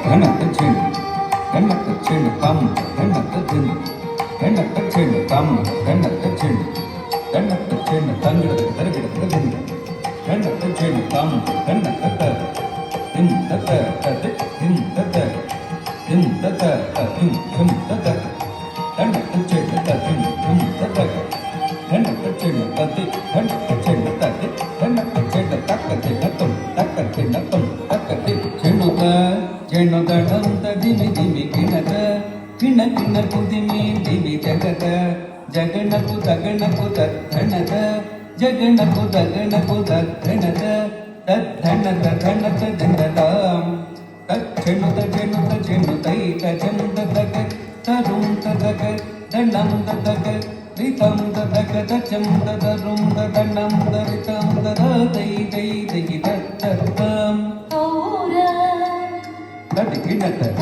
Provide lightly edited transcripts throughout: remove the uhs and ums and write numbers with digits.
ధనక చెండు ధనక చెండు కమ్మ ధనక దిండు ధనక చెండు కమ్మ ధనక చెండు ధనక చెండు తంగిడ తరగిడ దిండు ధనక చెండు కమ్మ ధనక త దిం తత తత దిం తత దిం తత దిం దిం తత ధనక చెండు తదిం దిం తత ధనక చెండు తతి ధనక చెండు తతి ధనక చెండు తక్క చెండు తక్క చెండు తక్క చెండుక చెండు దడం తదిమి దిమి కిణక కిణ కిణ కుదిమి దిమి జగత జగణకు తగణకు తద్ధనక జగణకు తగణకు తద్ధనక తద్ధనక ధనక దండదాం తచ్చెణుత చెణుత చెణుతైక చెంద తగ తరుం తగ దండం తగ రితం తగ తచం తరుం దండం దరితం దై దై దై తత్తం కిణక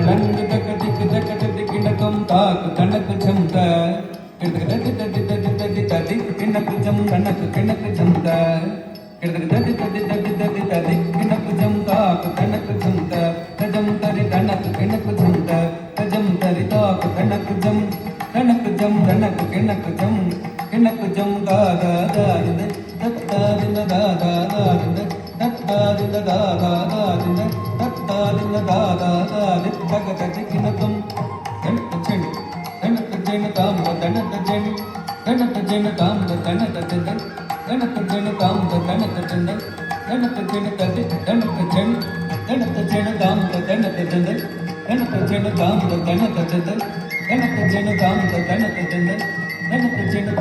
లంగ దక దిక్ దక దిక్కిన తం తాకు కనక జంత కిడక దది దది దది దది దది కినక జం కనక కినక జంత కిడక దది దది దది దది దది కినక జం తాకు కనక జంత తజం తరి కనక కినక జంత తజం తరి తాకు కనక జం కనక జం కనక కినక జం దా దా దా ద దత్తా దిన దా దా దా ద దత్తా దిన దా దా దా దిన దత్తా దిన దా దా దా ది తగ తగ కినకం ధనక చెండు ధనక చెండు కామ ధనక చెండు ధనక చెండు కామ ధనక చెండు ధనక చెండు కామ ధనక చెండు ధనక చెండు కది ధనక చెండు ధనక చెండు కామ ధనక చెండు ధనక చెండు కామ ధనక చెండు ధనక చెండు కామ ధనక చెండు ధనక చెండు